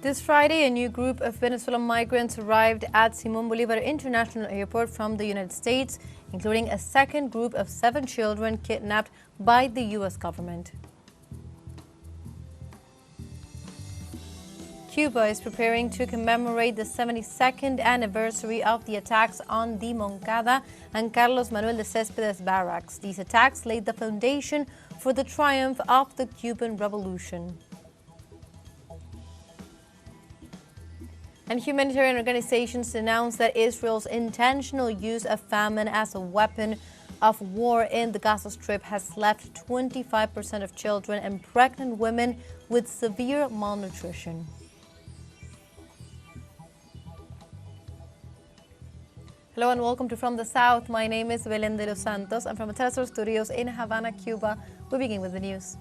This Friday, a new group of Venezuelan migrants arrived at Simón Bolívar International Airport from the United States, including a second group of 7 children kidnapped by the U.S. government. Cuba is preparing to commemorate the 72nd anniversary of the attacks on the Moncada and Carlos Manuel de Céspedes barracks. These attacks laid the foundation for the triumph of the Cuban Revolution. And humanitarian organizations denounced that Israel's intentional use of famine as a weapon of war in the Gaza Strip has left 25% of children and pregnant women with severe malnutrition. Hello and welcome to From the South. My name is Belén de los Santos. I'm from the teleSUR studios in Havana, Cuba. We begin with the news.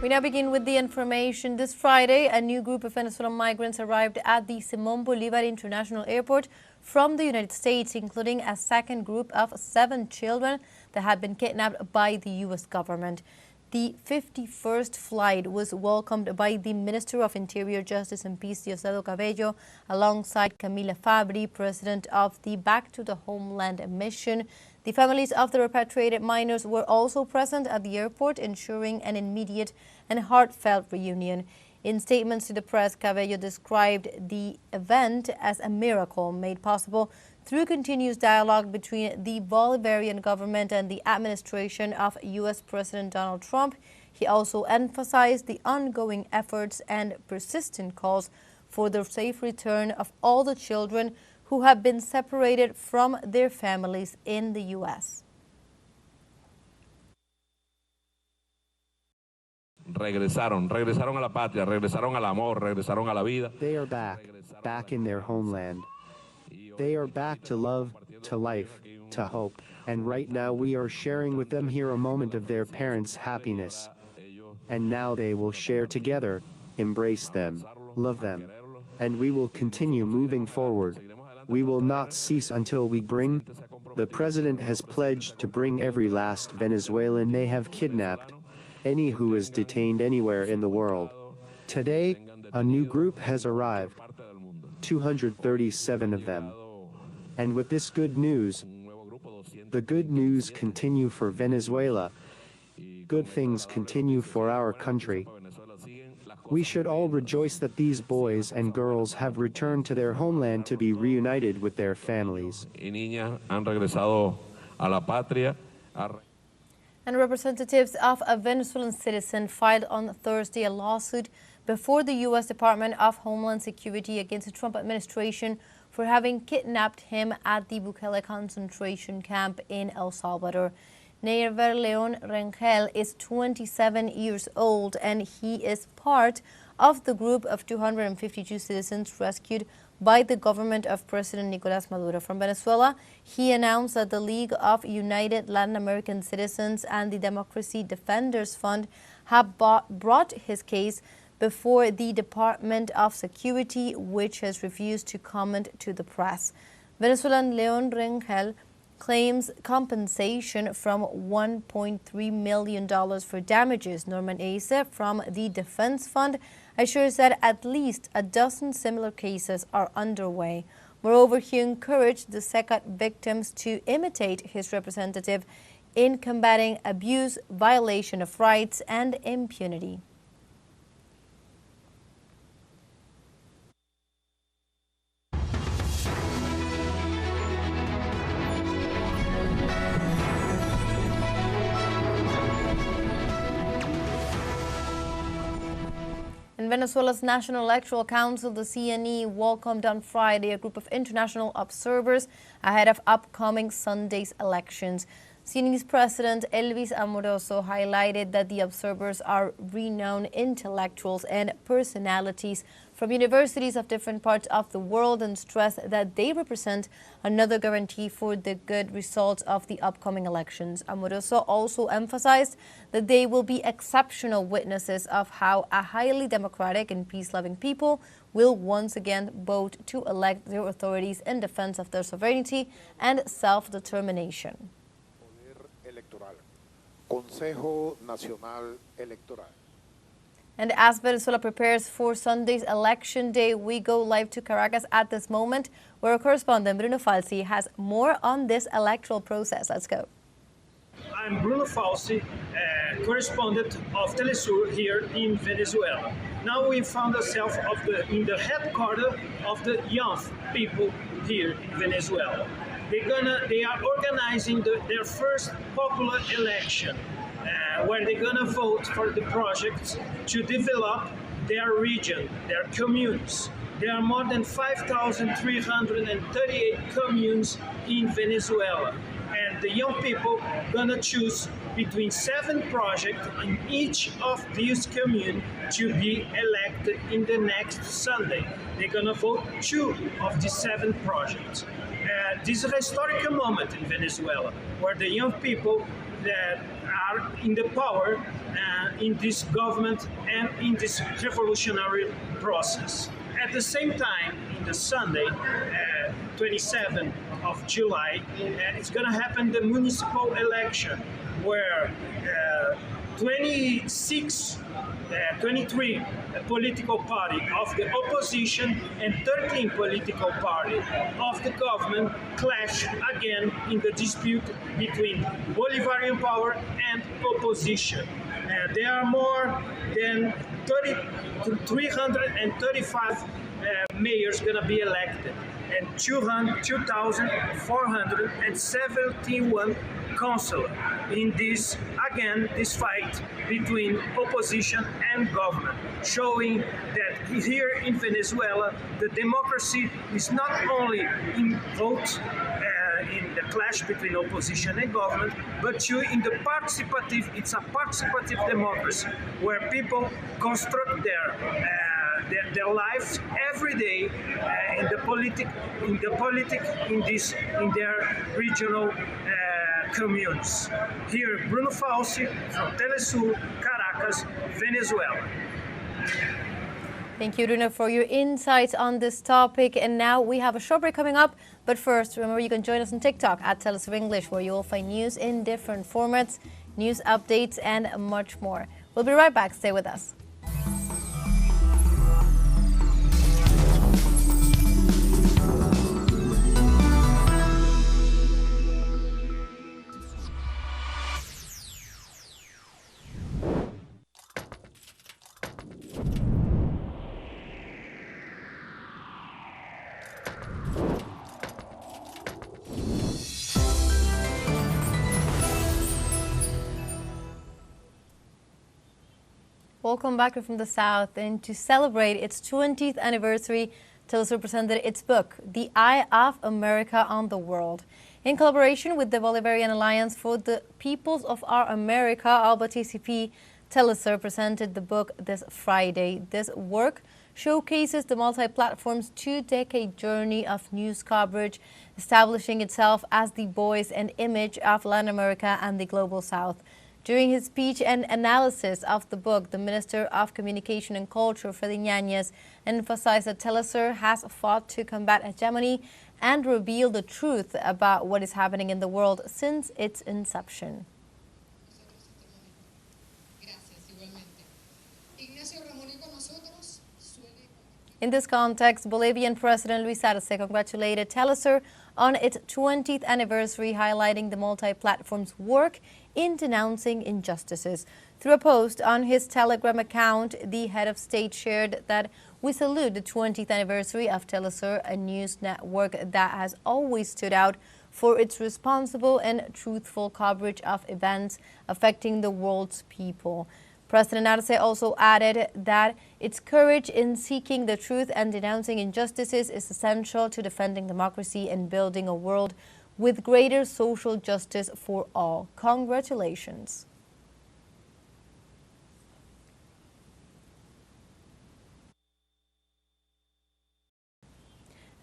We now begin with the information. This Friday, a new group of Venezuelan migrants arrived at the Simón Bolívar International Airport from the United States, including a second group of 7 children that had been kidnapped by the U.S. government. The 51st flight was welcomed by the Minister of Interior, Justice and Peace, Diosdado Cabello, alongside Camila Fabri, president of the Back to the Homeland mission. The families of the repatriated minors were also present at the airport, ensuring an immediate and heartfelt reunion. In statements to the press, Cabello described the event as a miracle made possible through continuous dialogue between the Bolivarian government and the administration of U.S. President Donald Trump. He also emphasized the ongoing efforts and persistent calls for the safe return of all the children who have been separated from their families in the U.S. Regresaron a la patria, regresaron al amor, regresaron a la vida. They are back in their homeland. They are back to love, to life, to hope. And right now we are sharing with them here a moment of their parents' happiness. And now they will share together, embrace them, love them. And we will continue moving forward. We will not cease until we bring. The president has pledged to bring every last Venezuelan they have kidnapped, any who is detained anywhere in the world. Today, a new group has arrived, 237 of them. And with this good news, the good news continue for Venezuela. Good things continue for our country. We should all rejoice that these boys and girls have returned to their homeland to be reunited with their families. And representatives of a Venezuelan citizen filed on Thursday a lawsuit before the U.S. Department of Homeland Security against the Trump administration for having kidnapped him at the Bukele concentration camp in El Salvador. Neiver Leon Rengel is 27 years old, and he is part of the group of 252 citizens rescued by the government of President Nicolas Maduro from Venezuela. He announced that the League of United Latin American Citizens and the Democracy Defenders Fund have brought his case before the Department of Security, which has refused to comment to the press. Venezuelan Leon Rengel claims compensation from $1.3 million for damages. Norman Ace from the Defense Fund assures that at least a dozen similar cases are underway. Moreover, he encouraged the SECAT victims to imitate his representative in combating abuse, violation of rights, and impunity. In Venezuela's National Electoral Council, the CNE welcomed on Friday a group of international observers ahead of upcoming Sunday's elections. CNE's President Elvis Amoroso highlighted that the observers are renowned intellectuals and personalities from universities of different parts of the world and stressed that they represent another guarantee for the good results of the upcoming elections. Amoroso also emphasized that they will be exceptional witnesses of how a highly democratic and peace-loving people will once again vote to elect their authorities in defense of their sovereignty and self-determination. Consejo Nacional Electoral. And as Venezuela prepares for Sunday's election day, we go live to Caracas at this moment, where our correspondent Bruno Fi has more on this electoral process. Let's go. I'm Bruno Fi, correspondent of teleSUR here in Venezuela. Now we found ourselves in the headquarters of the young people here in Venezuela. They are organizing their first popular election, where they're gonna vote for the projects to develop their region, their communes. There are more than 5,338 communes in Venezuela, and the young people gonna choose between 7 projects in each of these communes to be elected in the next Sunday. They're gonna vote 2 of the 7 projects. This is a historical moment in Venezuela, where the young people that are in the power in this government and in this revolutionary process. At the same time, in the Sunday, 27th of July, it's going to happen the municipal election, where 23 political party of the opposition and 13 political party of the government clash again in the dispute between Bolivarian power and opposition. There are more than 335 mayors going to be elected, and 2,471 councillors in this fight between opposition and government, showing that here in Venezuela the democracy is not only in vote in the clash between opposition and government, but in the participative. It's a participative democracy where people construct their lives every day in their regional communes. Here, Bruno Fi from teleSUR, Caracas, Venezuela. Thank you, Bruno, for your insights on this topic. And now we have a short break coming up. But first, remember you can join us on TikTok at teleSUR English, where you will find news in different formats, news updates, and much more. We'll be right back. Stay with us. Welcome back from the South. And to celebrate its 20th anniversary, teleSUR presented its book, The Eye of America on the World. In collaboration with the Bolivarian Alliance for the Peoples of Our America, ALBA TCP, teleSUR presented the book this Friday. This work showcases the multi-platform's 2-decade journey of news coverage, establishing itself as the voice and image of Latin America and the Global South. During his speech and analysis of the book, the Minister of Communication and Culture, Freddy Ñañez, emphasized that teleSUR has fought to combat hegemony and reveal the truth about what is happening in the world since its inception. In this context, Bolivian President Luis Arce congratulated teleSUR on its 20th anniversary, highlighting the multi-platform's work in denouncing injustices. Through a post on his Telegram account, the head of state shared that we salute the 20th anniversary of teleSUR, a news network that has always stood out for its responsible and truthful coverage of events affecting the world's people. President Arce also added that its courage in seeking the truth and denouncing injustices is essential to defending democracy and building a world with greater social justice for all. Congratulations.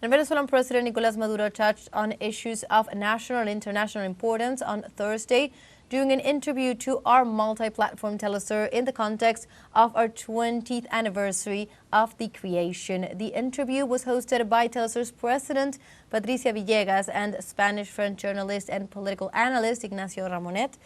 And Venezuelan President Nicolas Maduro touched on issues of national and international importance on Thursday during an interview to our multi-platform teleSUR in the context of our 20th anniversary of the creation. The interview was hosted by teleSUR's President Patricia Villegas and Spanish-French journalist and political analyst Ignacio Ramonet,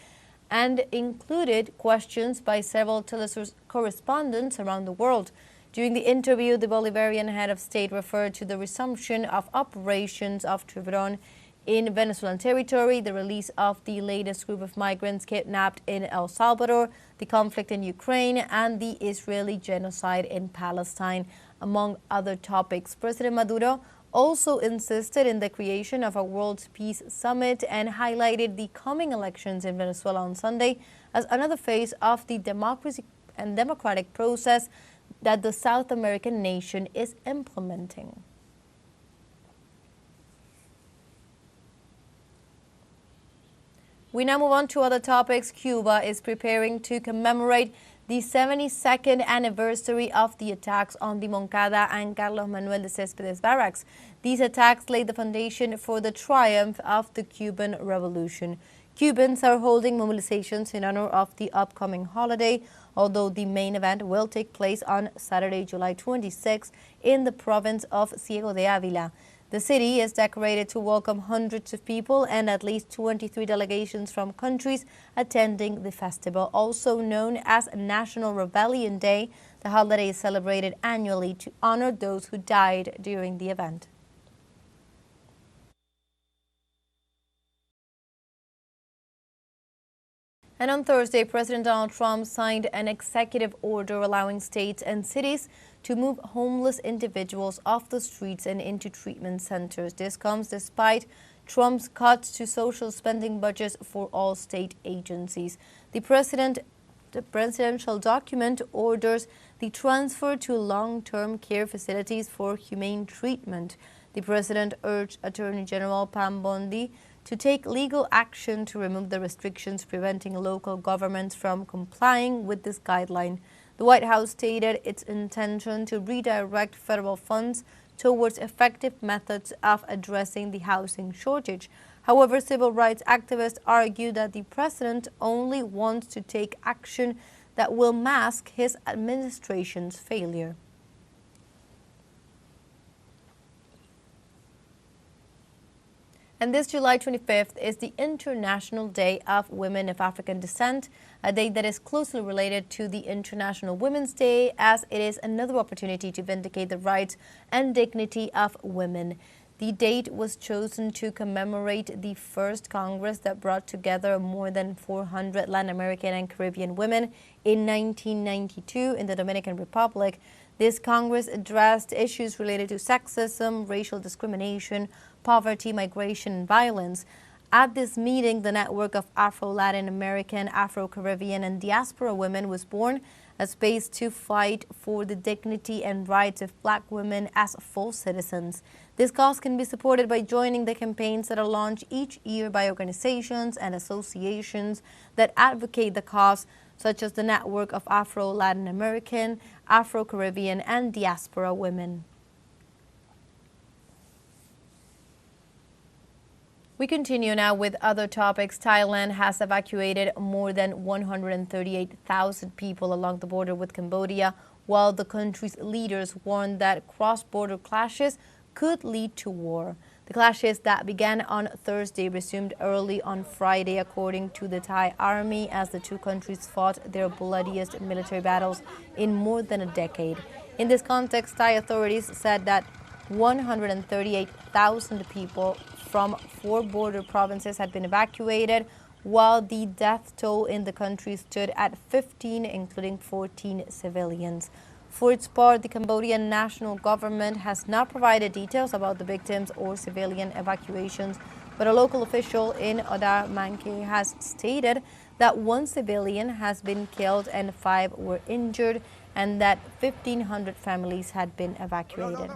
and included questions by several teleSUR correspondents around the world. During the interview, the Bolivarian head of state referred to the resumption of operations of Tiburon in Venezuelan territory, the release of the latest group of migrants kidnapped in El Salvador, the conflict in Ukraine, and the Israeli genocide in Palestine, among other topics. President Maduro also insisted in the creation of a World Peace Summit and highlighted the coming elections in Venezuela on Sunday as another phase of the democracy and democratic process that the South American nation is implementing. We now move on to other topics. Cuba is preparing to commemorate the 72nd anniversary of the attacks on the Moncada and Carlos Manuel de Céspedes barracks. These attacks laid the foundation for the triumph of the Cuban Revolution. Cubans are holding mobilizations in honor of the upcoming holiday, although the main event will take place on Saturday, July 26, in the province of Ciego de Ávila. The city is decorated to welcome hundreds of people and at least 23 delegations from countries attending the festival. Also known as National Rebellion Day, the holiday is celebrated annually to honor those who died during the event. And on Thursday, President Donald Trump signed an executive order allowing states and cities to move homeless individuals off the streets and into treatment centers. This comes despite Trump's cuts to social spending budgets for all state agencies. The presidential document orders the transfer to long-term care facilities for humane treatment. The president urged Attorney General Pam Bondi to take legal action to remove the restrictions preventing local governments from complying with this guideline. The White House stated its intention to redirect federal funds towards effective methods of addressing the housing shortage. However, civil rights activists argue that the president only wants to take action that will mask his administration's failure. And this July 25th is the International Day of Women of African Descent, a day that is closely related to the International Women's Day, as it is another opportunity to vindicate the rights and dignity of women. The date was chosen to commemorate the first Congress that brought together more than 400 Latin American and Caribbean women in 1992 in the Dominican Republic. This Congress addressed issues related to sexism, racial discrimination, poverty, migration, and violence. At this meeting, the network of Afro-Latin American, Afro-Caribbean, and diaspora women was born, a space to fight for the dignity and rights of Black women as full citizens. This cause can be supported by joining the campaigns that are launched each year by organizations and associations that advocate the cause, such as the network of Afro-Latin American, Afro-Caribbean, and diaspora women. We continue now with other topics. Thailand has evacuated more than 138,000 people along the border with Cambodia, while the country's leaders warned that cross-border clashes could lead to war. The clashes that began on Thursday resumed early on Friday, according to the Thai army, as the two countries fought their bloodiest military battles in more than a decade. In this context, Thai authorities said that 138,000 people from 4 border provinces had been evacuated, while the death toll in the country stood at 15, including 14 civilians. For its part, the Cambodian national government has not provided details about the victims or civilian evacuations, but a local official in Odar Manke has stated that 1 civilian has been killed and 5 were injured, and that 1,500 families had been evacuated.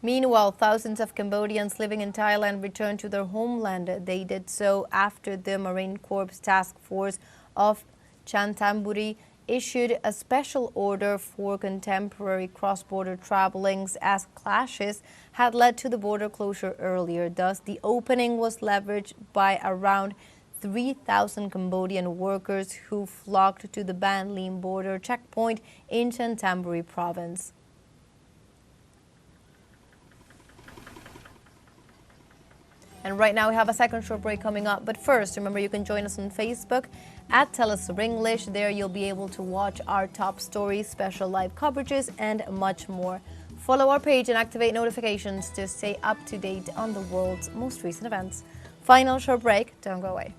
Meanwhile, thousands of Cambodians living in Thailand returned to their homeland. They did so after the Marine Corps Task Force of Chanthaburi issued a special order for contemporary cross-border travelings as clashes had led to the border closure earlier. Thus, the opening was leveraged by around 3,000 Cambodian workers who flocked to the Ban Lim border checkpoint in Chanthaburi province. And right now we have a second short break coming up. But first, remember you can join us on Facebook at teleSUR English. There you'll be able to watch our top stories, special live coverages, and much more. Follow our page and activate notifications to stay up to date on the world's most recent events. Final short break. Don't go away.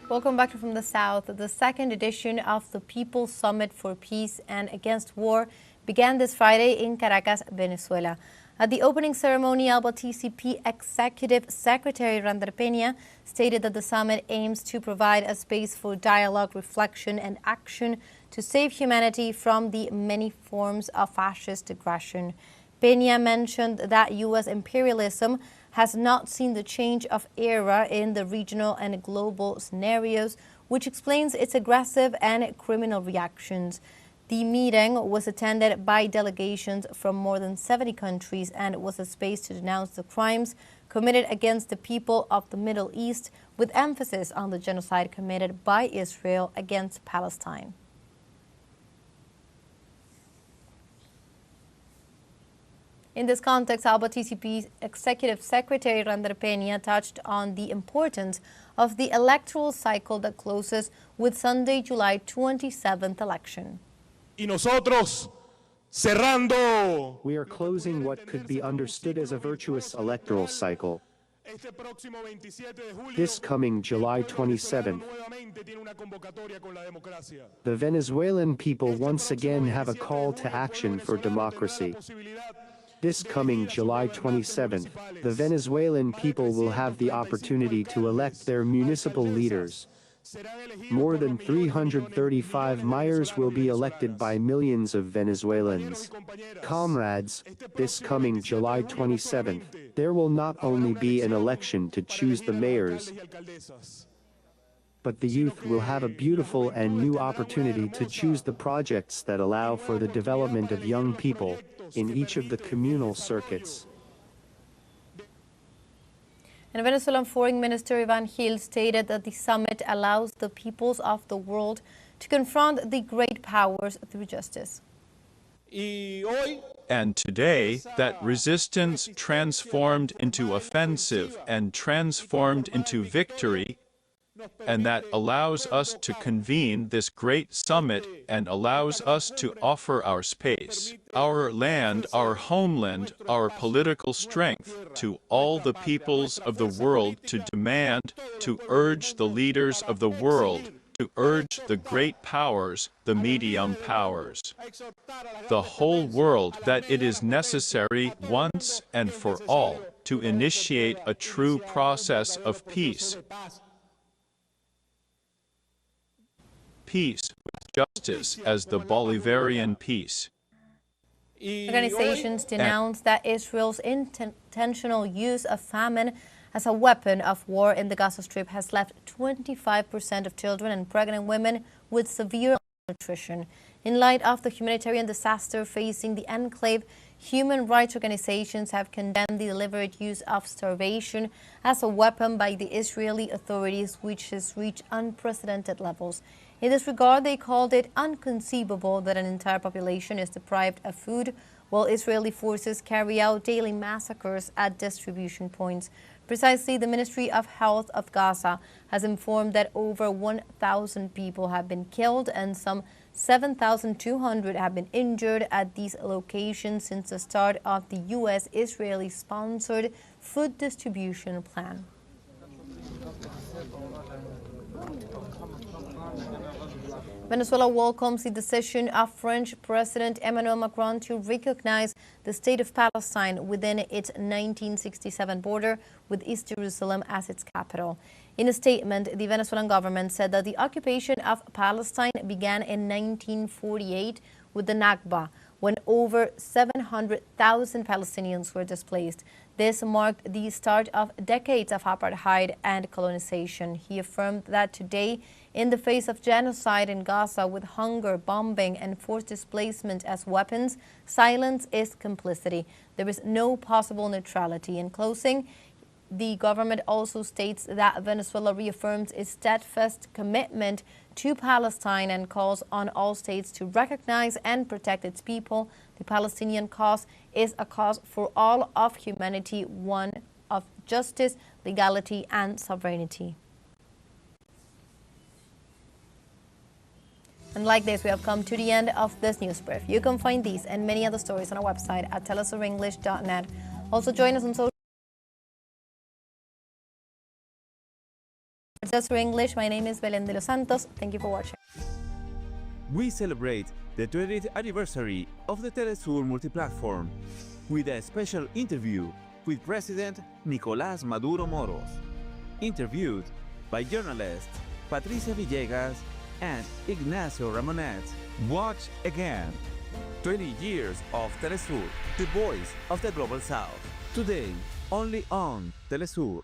Welcome back from the South. The second edition of the People's Summit for Peace and Against War began this Friday in Caracas, Venezuela. At the opening ceremony, TCP Executive Secretary Rander Peña stated that the summit aims to provide a space for dialogue, reflection, and action to save humanity from the many forms of fascist aggression. Peña mentioned that U.S. imperialism has not seen the change of era in the regional and global scenarios, which explains its aggressive and criminal reactions. The meeting was attended by delegations from more than 70 countries and was a space to denounce the crimes committed against the people of the Middle East, with emphasis on the genocide committed by Israel against Palestine. In this context, TCP Executive Secretary Rander Peña touched on the importance of the electoral cycle that closes with Sunday, July 27th election. We are closing what could be understood as a virtuous electoral cycle. This coming July 27th, the Venezuelan people once again have a call to action for democracy. This coming July 27th, the Venezuelan people will have the opportunity to elect their municipal leaders. More than 335 mayors will be elected by millions of Venezuelans. Comrades, this coming July 27th, there will not only be an election to choose the mayors, but the youth will have a beautiful and new opportunity to choose the projects that allow for the development of young people in each of the communal circuits. And Venezuelan Foreign Minister Ivan Gil stated that the summit allows the peoples of the world to confront the great powers through justice. And today, that resistance transformed into offensive and transformed into victory, and that allows us to convene this great summit and allows us to offer our space, our land, our homeland, our political strength to all the peoples of the world to demand, to urge the leaders of the world, to urge the great powers, the medium powers, the whole world, that it is necessary once and for all to initiate a true process of peace. Peace with justice as the Bolivarian peace. Organizations denounce that Israel's intentional use of famine as a weapon of war in the Gaza Strip has left 25% of children and pregnant women with severe malnutrition. In light of the humanitarian disaster facing the enclave, human rights organizations have condemned the deliberate use of starvation as a weapon by the Israeli authorities, which has reached unprecedented levels. In this regard, they called it inconceivable that an entire population is deprived of food while Israeli forces carry out daily massacres at distribution points. Precisely, the Ministry of Health of Gaza has informed that over 1,000 people have been killed and some 7,200 have been injured at these locations since the start of the U.S.-Israeli-sponsored food distribution plan. Venezuela welcomes the decision of French President Emmanuel Macron to recognize the state of Palestine within its 1967 border with East Jerusalem as its capital. In a statement, the Venezuelan government said that the occupation of Palestine began in 1948 with the Nakba, when over 700,000 Palestinians were displaced. This marked the start of decades of apartheid and colonization. He affirmed that today, in the face of genocide in Gaza with hunger, bombing, and forced displacement as weapons, silence is complicity. There is no possible neutrality. In closing, the government also states that Venezuela reaffirms its steadfast commitment to Palestine and calls on all states to recognize and protect its people. The Palestinian cause is a cause for all of humanity, one of justice, legality, and sovereignty. And like this, we have come to the end of this news brief. You can find these and many other stories on our website at telesurenglish.net. Also join us on social ThailandCambodia English. My name is Belén de los Santos. Thank you for watching. We celebrate the 20th anniversary of the teleSUR multi-platform with a special interview with President Nicolas Maduro Moros, interviewed by journalists Patricia Villegas and Ignacio Ramonet. Watch again 20 years of teleSUR, the voice of the Global South. Today, only on teleSUR.